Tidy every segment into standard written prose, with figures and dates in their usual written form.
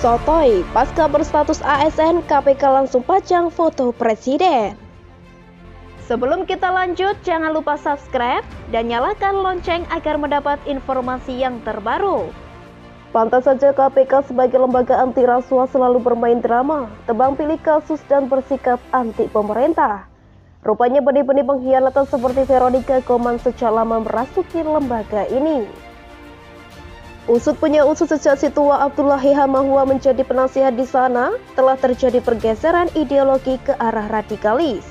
Sotoy, pasca berstatus ASN, KPK langsung pajang foto presiden. Sebelum kita lanjut, jangan lupa subscribe dan nyalakan lonceng agar mendapat informasi yang terbaru. Pantas saja KPK sebagai lembaga anti rasuah selalu bermain drama, tebang pilih kasus dan bersikap anti pemerintah. Rupanya benih-benih pengkhianatan seperti Veronica Koman sejak lama merasuki lembaga ini. Usut punya usut sejak si tua Abdullahi Hamahuwa menjadi penasihat di sana, telah terjadi pergeseran ideologi ke arah radikalis.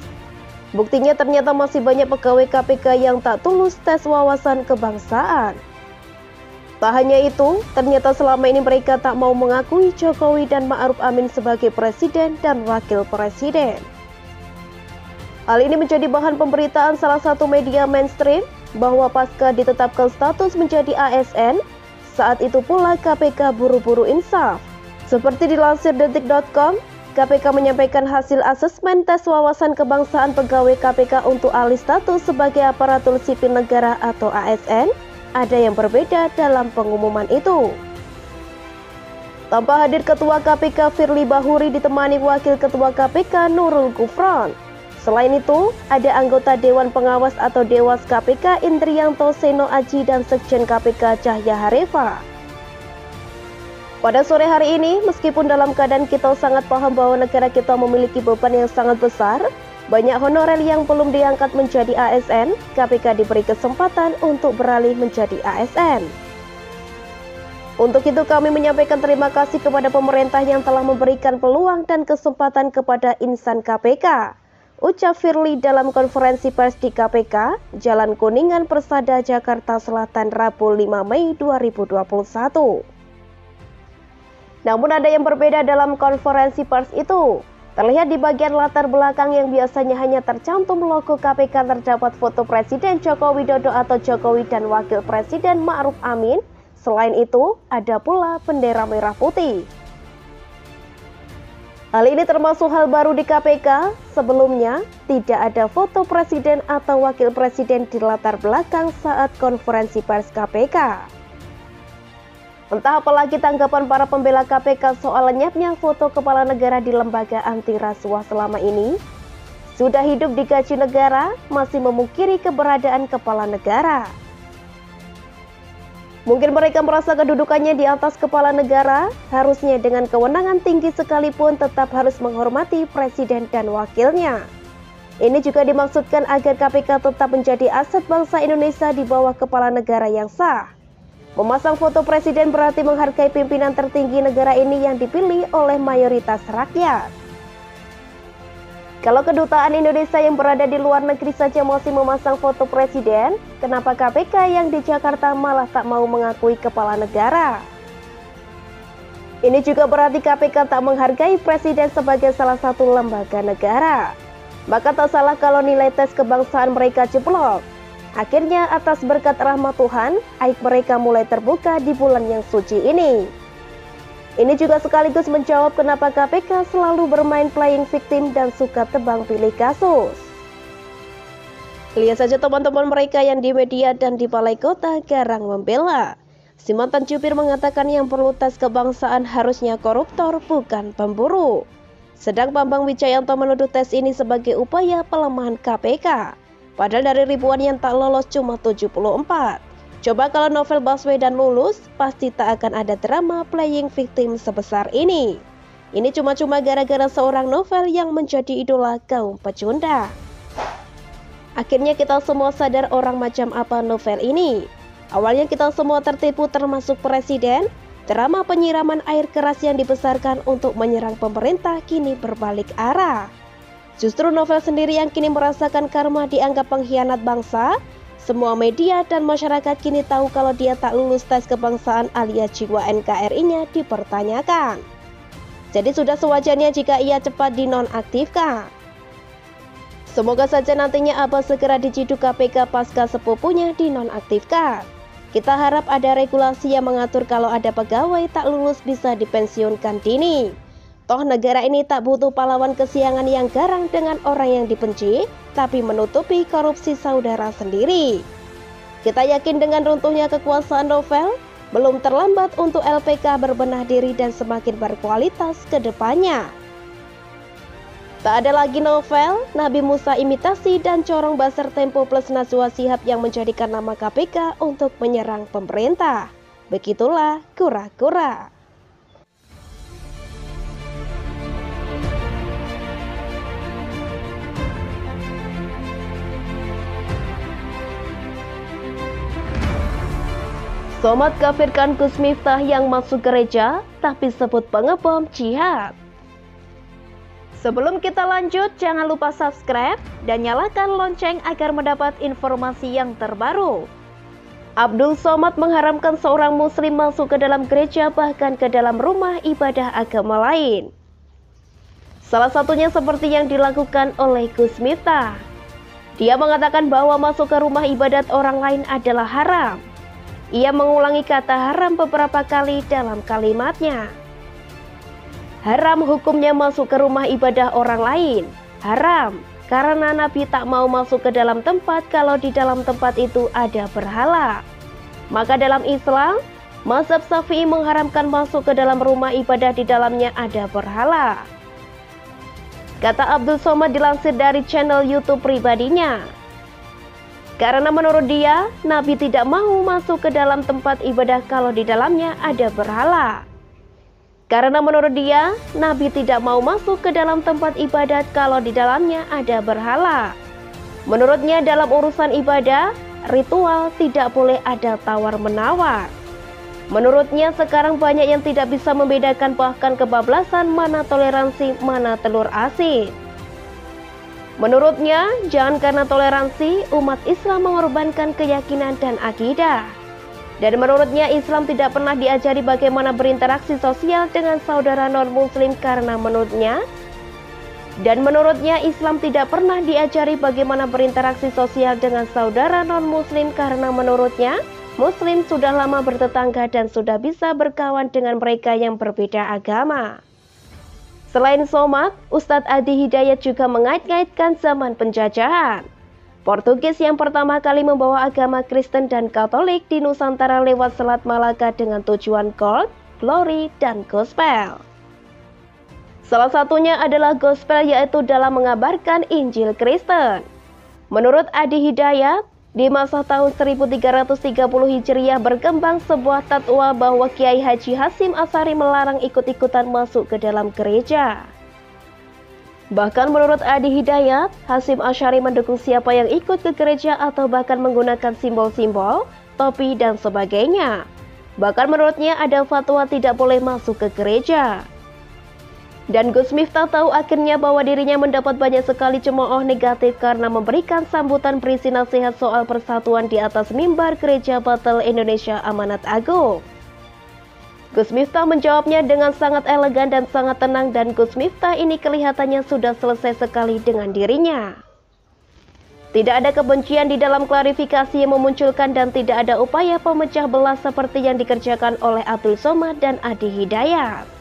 Buktinya ternyata masih banyak pegawai KPK yang tak tulus tes wawasan kebangsaan. Tak hanya itu, ternyata selama ini mereka tak mau mengakui Jokowi dan Ma'ruf Amin sebagai presiden dan wakil presiden. Hal ini menjadi bahan pemberitaan salah satu media mainstream bahwa pasca ditetapkan status menjadi ASN, saat itu pula KPK buru-buru insaf. Seperti dilansir detik.com, KPK menyampaikan hasil asesmen tes wawasan kebangsaan pegawai KPK untuk alih status sebagai aparatur sipil negara atau ASN. Ada yang berbeda dalam pengumuman itu. Tanpa hadir Ketua KPK Firly Bahuri ditemani Wakil Ketua KPK Nurul Gufron. Selain itu, ada anggota Dewan Pengawas atau Dewas KPK Indrianto Seno Aji dan Sekjen KPK Cahya Harefa. Pada sore hari ini, meskipun dalam keadaan kita sangat paham bahwa negara kita memiliki beban yang sangat besar, banyak honorer yang belum diangkat menjadi ASN, KPK diberi kesempatan untuk beralih menjadi ASN. Untuk itu kami menyampaikan terima kasih kepada pemerintah yang telah memberikan peluang dan kesempatan kepada insan KPK. Ucap Firly dalam konferensi pers di KPK, Jalan Kuningan Persada, Jakarta Selatan, Rabu 5 Mei 2021. Namun ada yang berbeda dalam konferensi pers itu. Terlihat di bagian latar belakang yang biasanya hanya tercantum logo KPK terdapat foto Presiden Joko Widodo atau Jokowi dan Wakil Presiden Ma'ruf Amin. Selain itu, ada pula bendera merah putih. Hal ini termasuk hal baru di KPK. Sebelumnya, tidak ada foto presiden atau wakil presiden di latar belakang saat konferensi pers KPK. Entah apalagi tanggapan para pembela KPK soal lenyapnya foto kepala negara di lembaga anti rasuah selama ini. Sudah hidup di gaji negara, masih memungkiri keberadaan kepala negara. Mungkin mereka merasa kedudukannya di atas kepala negara, harusnya dengan kewenangan tinggi sekalipun tetap harus menghormati presiden dan wakilnya. Ini juga dimaksudkan agar KPK tetap menjadi aset bangsa Indonesia di bawah kepala negara yang sah. Memasang foto presiden berarti menghargai pimpinan tertinggi negara ini yang dipilih oleh mayoritas rakyat. Kalau kedutaan Indonesia yang berada di luar negeri saja masih memasang foto presiden, kenapa KPK yang di Jakarta malah tak mau mengakui kepala negara? Ini juga berarti KPK tak menghargai presiden sebagai salah satu lembaga negara. Maka tak salah kalau nilai tes kebangsaan mereka jeblok. Akhirnya atas berkat rahmat Tuhan, aib mereka mulai terbuka di bulan yang suci ini. Ini juga sekaligus menjawab kenapa KPK selalu bermain playing victim dan suka tebang pilih kasus. Lihat saja teman-teman mereka yang di media dan di balai kota garang membela. Si mantan jubir mengatakan yang perlu tes kebangsaan harusnya koruptor bukan pemburu. Sedang Bambang Wijayanto menuduh tes ini sebagai upaya pelemahan KPK. Padahal dari ribuan yang tak lolos cuma 74. Coba kalau Novel Baswedan lulus, pasti tak akan ada drama playing victim sebesar ini. Ini cuma-cuma gara-gara seorang Novel yang menjadi idola kaum pecunda. Akhirnya kita semua sadar orang macam apa Novel ini. Awalnya kita semua tertipu termasuk presiden. Drama penyiraman air keras yang dibesarkan untuk menyerang pemerintah kini berbalik arah. Justru Novel sendiri yang kini merasakan karma dianggap pengkhianat bangsa. Semua media dan masyarakat kini tahu kalau dia tak lulus tes kebangsaan alias jiwa NKRI-nya dipertanyakan. Jadi sudah sewajarnya jika ia cepat dinonaktifkan. Semoga saja nantinya Abah segera diciduk KPK pasca sepupunya dinonaktifkan. Kita harap ada regulasi yang mengatur kalau ada pegawai tak lulus bisa dipensiunkan dini. Toh negara ini tak butuh pahlawan kesiangan yang garang dengan orang yang dibenci, tapi menutupi korupsi saudara sendiri. Kita yakin dengan runtuhnya kekuasaan Novel, belum terlambat untuk LPK berbenah diri dan semakin berkualitas ke depannya. Tak ada lagi novel, Nabi Musa imitasi dan corong buzzer Tempo plus Najwa Shihab yang menjadikan nama KPK untuk menyerang pemerintah. Begitulah kura-kura. Somad kafirkan Gus Miftah yang masuk gereja, tapi sebut pengebom jihad. Sebelum kita lanjut, jangan lupa subscribe dan nyalakan lonceng agar mendapat informasi yang terbaru. Abdul Somad mengharamkan seorang muslim masuk ke dalam gereja bahkan ke dalam rumah ibadah agama lain. Salah satunya seperti yang dilakukan oleh Gus Miftah. Dia mengatakan bahwa masuk ke rumah ibadat orang lain adalah haram. Ia mengulangi kata haram beberapa kali dalam kalimatnya. Haram hukumnya masuk ke rumah ibadah orang lain. Haram, karena Nabi tak mau masuk ke dalam tempat kalau di dalam tempat itu ada berhala. Maka dalam Islam, mazhab Syafi'i mengharamkan masuk ke dalam rumah ibadah di dalamnya ada berhala. Kata Abdul Somad dilansir dari channel YouTube pribadinya. Karena menurut dia, Nabi tidak mau masuk ke dalam tempat ibadah kalau di dalamnya ada berhala. Karena menurut dia, Nabi tidak mau masuk ke dalam tempat ibadat kalau di dalamnya ada berhala. Menurutnya dalam urusan ibadah, ritual tidak boleh ada tawar-menawar. Menurutnya sekarang banyak yang tidak bisa membedakan bahkan kebablasan mana toleransi, mana telur asin. Menurutnya, jangan karena toleransi, umat Islam mengorbankan keyakinan dan akidah. Dan menurutnya, Islam tidak pernah diajari bagaimana berinteraksi sosial dengan saudara non-muslim karena menurutnya. Dan menurutnya, Islam tidak pernah diajari bagaimana berinteraksi sosial dengan saudara non-muslim karena menurutnya, Muslim sudah lama bertetangga dan sudah bisa berkawan dengan mereka yang berbeda agama. Selain Somad, Ustadz Adi Hidayat juga mengait-ngaitkan zaman penjajahan. Portugis yang pertama kali membawa agama Kristen dan Katolik di Nusantara lewat Selat Malaka dengan tujuan gold, glory, dan gospel. Salah satunya adalah gospel yaitu dalam mengabarkan Injil Kristen. Menurut Adi Hidayat, di masa tahun 1330 Hijriah berkembang sebuah fatwa bahwa Kiai Haji Hasyim Asy'ari melarang ikut-ikutan masuk ke dalam gereja. Bahkan menurut Adi Hidayat, Hasyim Asy'ari mendukung siapa yang ikut ke gereja atau bahkan menggunakan simbol-simbol, topi, dan sebagainya. Bahkan menurutnya ada fatwa tidak boleh masuk ke gereja. Dan Gus Miftah tahu akhirnya bahwa dirinya mendapat banyak sekali cemooh negatif karena memberikan sambutan berisi nasihat soal persatuan di atas mimbar Gereja Batal Indonesia Amanat Agung. Gus Miftah menjawabnya dengan sangat elegan dan sangat tenang dan Gus Miftah ini kelihatannya sudah selesai sekali dengan dirinya. Tidak ada kebencian di dalam klarifikasi yang memunculkan dan tidak ada upaya pemecah belah seperti yang dikerjakan oleh Abdul Somad dan Adi Hidayat.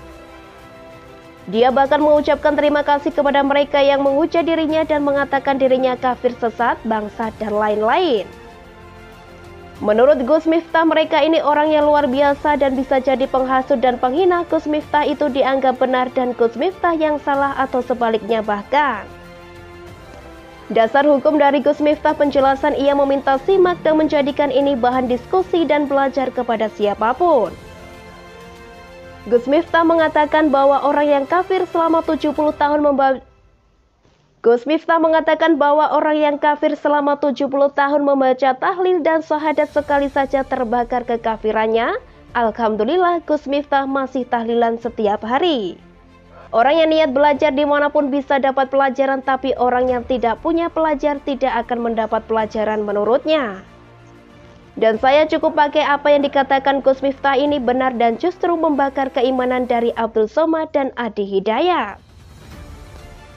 Dia bahkan mengucapkan terima kasih kepada mereka yang menghujat dirinya dan mengatakan dirinya kafir, sesat, bangsat, dan lain-lain. Menurut Gus Miftah, mereka ini orang yang luar biasa dan bisa jadi penghasut dan penghina. Gus Miftah itu dianggap benar dan Gus Miftah yang salah atau sebaliknya bahkan. Dasar hukum dari Gus Miftah penjelasan ia meminta simak dan menjadikan ini bahan diskusi dan belajar kepada siapapun. Gus Miftah mengatakan bahwa orang yang kafir selama 70 tahun membaca tahlil dan syahadat sekali saja terbakar kekafirannya. Alhamdulillah Gus Miftah masih tahlilan setiap hari. Orang yang niat belajar dimanapun bisa dapat pelajaran, tapi orang yang tidak punya pelajar tidak akan mendapat pelajaran menurutnya. Dan saya cukup pakai apa yang dikatakan Gus Miftah ini benar dan justru membakar keimanan dari Abdul Somad dan Adi Hidayat.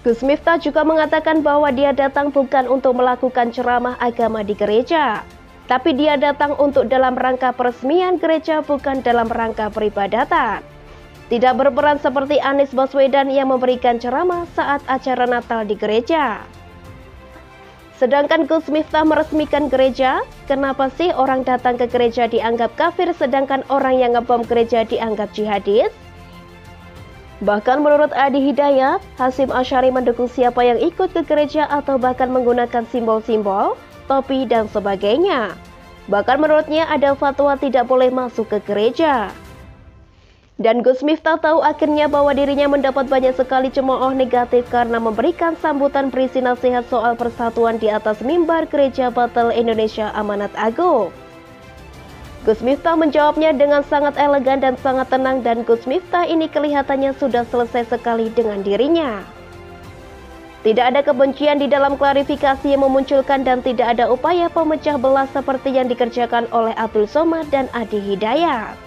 Gus Miftah juga mengatakan bahwa dia datang bukan untuk melakukan ceramah agama di gereja, tapi dia datang untuk dalam rangka peresmian gereja bukan dalam rangka peribadatan. Tidak berperan seperti Anies Baswedan yang memberikan ceramah saat acara Natal di gereja. Sedangkan Gus Miftah meresmikan gereja, kenapa sih orang datang ke gereja dianggap kafir sedangkan orang yang ngebom gereja dianggap jihadis? Bahkan menurut Adi Hidayat, Hasyim Asy'ari mendukung siapa yang ikut ke gereja atau bahkan menggunakan simbol-simbol, topi, dan sebagainya. Bahkan menurutnya ada fatwa tidak boleh masuk ke gereja. Dan Gus Miftah tahu akhirnya bahwa dirinya mendapat banyak sekali cemooh negatif karena memberikan sambutan berisi nasihat soal persatuan di atas mimbar Gereja Batal Indonesia Amanat Agung. Gus Miftah menjawabnya dengan sangat elegan dan sangat tenang, dan Gus Miftah ini kelihatannya sudah selesai sekali dengan dirinya. Tidak ada kebencian di dalam klarifikasi yang memunculkan dan tidak ada upaya pemecah belah seperti yang dikerjakan oleh Abdul Somad dan Adi Hidayat.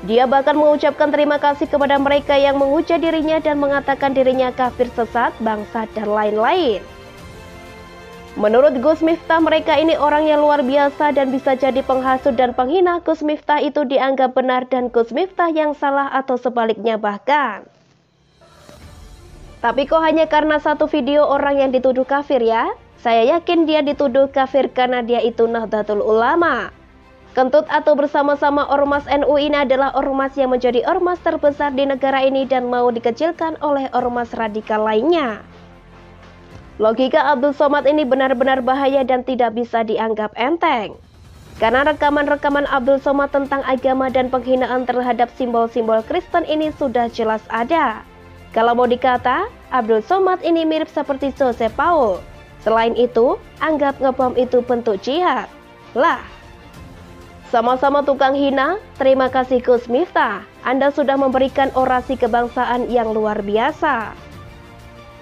Dia bahkan mengucapkan terima kasih kepada mereka yang menghujat dirinya dan mengatakan dirinya kafir, sesat, bangsat, dan lain-lain. Menurut Gus Miftah, mereka ini orang yang luar biasa dan bisa jadi penghasut dan penghina. Gus Miftah itu dianggap benar dan Gus Miftah yang salah atau sebaliknya bahkan. Tapi kok hanya karena satu video orang yang dituduh kafir ya? Saya yakin dia dituduh kafir karena dia itu Nahdlatul Ulama. Kentut atau bersama-sama Ormas NU ini adalah ormas yang menjadi ormas terbesar di negara ini dan mau dikecilkan oleh ormas radikal lainnya. Logika Abdul Somad ini benar-benar bahaya dan tidak bisa dianggap enteng. Karena rekaman-rekaman Abdul Somad tentang agama dan penghinaan terhadap simbol-simbol Kristen ini sudah jelas ada. Kalau mau dikata, Abdul Somad ini mirip seperti Joseph Paul. Selain itu, anggap ngebom itu bentuk jihad. Lah, sama-sama tukang hina. Terima kasih Gus Miftah, Anda sudah memberikan orasi kebangsaan yang luar biasa.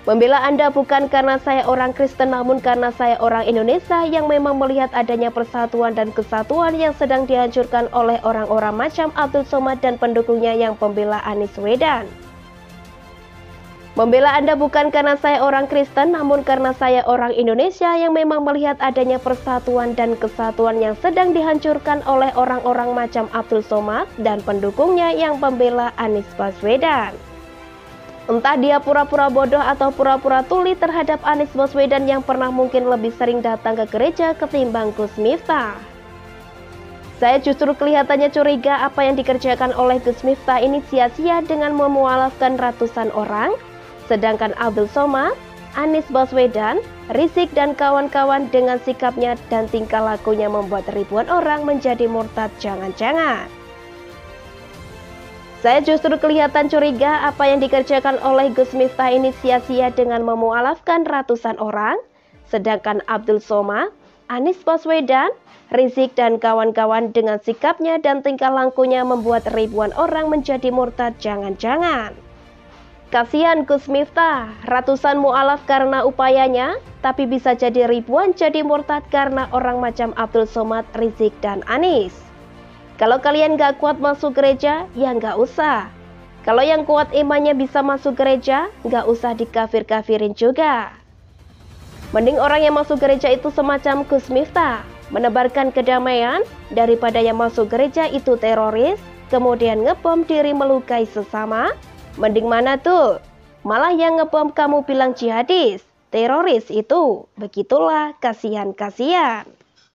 Membela Anda bukan karena saya orang Kristen, namun karena saya orang Indonesia yang memang melihat adanya persatuan dan kesatuan yang sedang dihancurkan oleh orang-orang macam Abdul Somad dan pendukungnya yang pembela Anies Wedan. Membela Anda bukan karena saya orang Kristen, namun karena saya orang Indonesia yang memang melihat adanya persatuan dan kesatuan yang sedang dihancurkan oleh orang-orang macam Abdul Somad dan pendukungnya yang pembela Anies Baswedan. Entah dia pura-pura bodoh atau pura-pura tuli terhadap Anies Baswedan yang pernah mungkin lebih sering datang ke gereja ketimbang Gus Miftah. Saya justru kelihatannya curiga apa yang dikerjakan oleh Gus Miftah ini sia-sia dengan memualafkan ratusan orang, sedangkan Abdul Somad, Anies Baswedan, Rizik dan kawan-kawan dengan sikapnya dan tingkah lakunya membuat ribuan orang menjadi murtad. Jangan-jangan. Saya justru kelihatan curiga apa yang dikerjakan oleh Gus Miftah ini sia-sia dengan memualafkan ratusan orang, sedangkan Abdul Somad, Anies Baswedan, Rizik dan kawan-kawan dengan sikapnya dan tingkah lakunya membuat ribuan orang menjadi murtad. Jangan-jangan. Kasihan Gus Miftah, ratusan mualaf karena upayanya, tapi bisa jadi ribuan jadi murtad karena orang macam Abdul Somad, Rizik dan Anies. Kalau kalian gak kuat masuk gereja, ya gak usah. Kalau yang kuat imannya bisa masuk gereja, gak usah dikafir-kafirin juga. Mending orang yang masuk gereja itu semacam Gus Miftah, menebarkan kedamaian, daripada yang masuk gereja itu teroris, kemudian ngebom diri melukai sesama. Mending mana tuh? Malah yang ngebom kamu bilang jihadis, teroris itu. Begitulah, kasihan-kasihan.